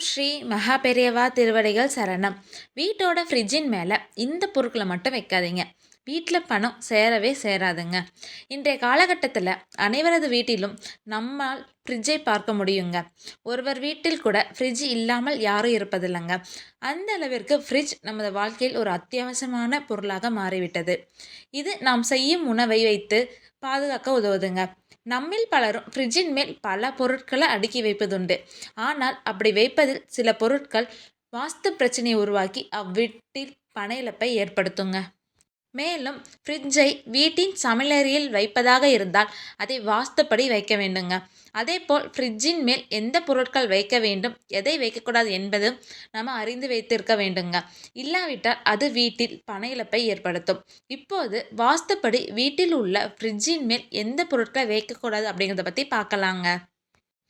ஸ்ரீ மகா பெரியவா திருவடிகள் சரணம். வீட்டோட ஃப்ரிட்ஜின் மேலே இந்த பொருட்களை மட்டும் வைக்காதீங்க. வீட்டில் பணம் சேரவே சேராதுங்க. இன்றைய காலகட்டத்தில் அனைவரது வீட்டிலும் நம்மால் ஃப்ரிட்ஜை பார்க்க முடியுங்க. ஒருவர் வீட்டில் கூட ஃப்ரிட்ஜ் இல்லாமல் யாரும் இருப்பதில்லைங்க. அந்த அளவிற்கு ஃப்ரிட்ஜ் நமது வாழ்க்கையில் ஒரு அத்தியாவசியமான பொருளாக மாறிவிட்டது. இது நாம் செய்யும் உணவை வைத்து பாதுகாக்க உதவுதுங்க. நம்மில் பலரும் ஃப்ரிட்ஜின் மேல் பல பொருட்களை அடுக்கி வைப்பதுண்டு. ஆனால் அப்படி வைப்பதில் சில பொருட்கள் வாஸ்து பிரச்சனையை உருவாக்கி அவ்வீட்டில் பண இழப்பை ஏற்படுத்துங்க. மேலும் ஃப்ரிட்ஜை வீட்டின் சமையலறையில் வைப்பதாக இருந்தால் அதை வாஸ்துப்படி வைக்க வேண்டுங்க. அதேபோல் ஃப்ரிட்ஜின் மேல் எந்த பொருட்கள் வைக்க வேண்டும், எதை வைக்கக்கூடாது என்பதும் நம்ம அறிந்து வைத்திருக்க வேண்டுங்க. இல்லாவிட்டால் அது வீட்டில் பண இழப்பை ஏற்படுத்தும். இப்போது வாஸ்துப்படி வீட்டில் உள்ள ஃப்ரிட்ஜின் மேல் எந்த பொருட்களை வைக்கக்கூடாது அப்படிங்கிறத பற்றி பார்க்கலாங்க.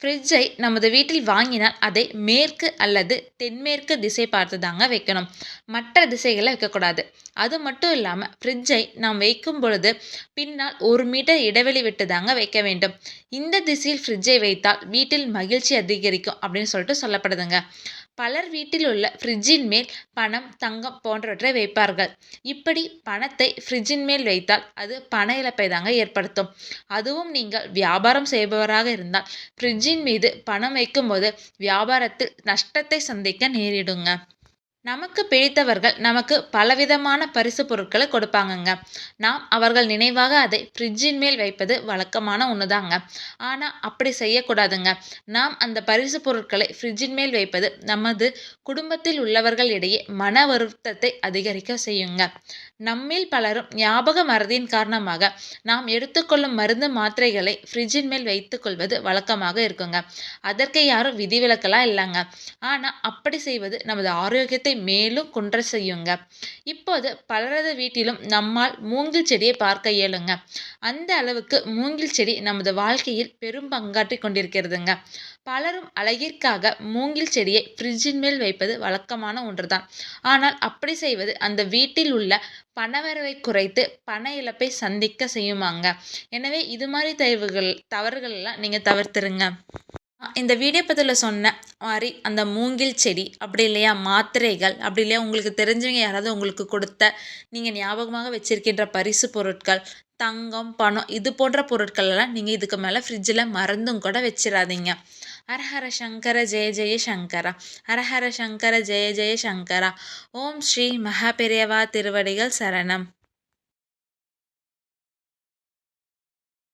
ஃப்ரிட்ஜை நமது வீட்டில் வாங்கினால் அதை மேற்கு அல்லது தென்மேற்கு திசை பார்த்து தாங்க வைக்கணும். மற்ற திசைகளை வைக்கக்கூடாது. அது மட்டும் இல்லாமல் ஃப்ரிட்ஜை நாம் வைக்கும் பொழுது பின்னால் 1 மீட்டர் இடைவெளி விட்டு தாங்க வைக்க வேண்டும். இந்த திசையில் ஃப்ரிட்ஜை வைத்தால் வீட்டில் மகிழ்ச்சி அதிகரிக்கும் அப்படின்னு சொல்லிட்டு சொல்லப்படுதுங்க. பலர் வீட்டில் உள்ள ஃப்ரிட்ஜின் மேல் பணம், தங்கம் போன்றவற்றை வைப்பார்கள். இப்படி பணத்தை ஃப்ரிட்ஜின் மேல் வைத்தால் அது பண இழப்பை தாங்க ஏற்படுத்தும். அதுவும் நீங்கள் வியாபாரம் செய்பவராக இருந்தால் ஃப்ரிட்ஜின் மீது பணம் வைக்கும்போது வியாபாரத்தில் நஷ்டத்தை சந்திக்க நேரிடுங்க. நமக்கு பிடித்தவர்கள் நமக்கு பலவிதமான பரிசு பொருட்களை கொடுப்பாங்கங்க. நாம் அவர்கள் நினைவாக அதை ஃப்ரிட்ஜின் மேல் வைப்பது வழக்கமான ஒன்றுதாங்க. ஆனால் அப்படி செய்யக்கூடாதுங்க. நாம் அந்த பரிசு பொருட்களை ஃப்ரிட்ஜின் மேல் வைப்பது நமது குடும்பத்தில் உள்ளவர்கள் இடையே மன வருத்தத்தை அதிகரிக்க செய்யுங்க. நம்மில் பலரும் ஞாபக மறதியின் காரணமாக நாம் எடுத்துக்கொள்ளும் மருந்து மாத்திரைகளை ஃப்ரிட்ஜின் மேல் வைத்துக் கொள்வது வழக்கமாக இருக்குங்க. அதற்கு யாரும் விதிவிலக்கெல்லாம் இல்லைங்க. ஆனால் அப்படி செய்வது நமது ஆரோக்கியத்தை மேலும் குன்ற செய்யுங்க. இப்போது பலரது வீட்டிலும் நம்மால் மூங்கில் செடியை பார்க்க இயலுங்க. அந்த அளவுக்கு மூங்கில் செடி நமது வாழ்க்கையில் பெரும் பங்காற்றி கொண்டிருக்கிறதுங்க. பலரும் அழகிற்காக மூங்கில் செடியை ஃப்ரிட்ஜின் மேல் வைப்பது வழக்கமான ஒன்றுதான். ஆனால் அப்படி செய்வது அந்த வீட்டில் உள்ள பணவரவை குறைத்து பண இழப்பை சந்திக்க செய்யுமாங்க. எனவே இது மாதிரி தவறுகள் எல்லாம் நீங்கள் தவிர்த்துருங்க. இந்த வீடியோ பதிவில் சொன்ன மாதிரி அந்த மூங்கில் செடி அப்படி இல்லையா மாத்திரைகள் அப்படி இல்லையா உங்களுக்கு தெரிஞ்சவங்க யாராவது உங்களுக்கு கொடுத்த நீங்கள் ஞாபகமாக வச்சிருக்கின்ற பரிசு பொருட்கள், தங்கம், பணம் இது போன்ற பொருட்கள் எல்லாம் நீங்கள் இதுக்கு மேலே ஃப்ரிட்ஜில் மறந்தும் கூட வச்சிடாதீங்க. ஹரஹர சங்கர ஜெய ஜெய சங்கரா, ஹரஹர சங்கர ஜெய ஜெய சங்கரா. ஓம் ஸ்ரீ மகா பெரியவா திருவடிகள் சரணம்.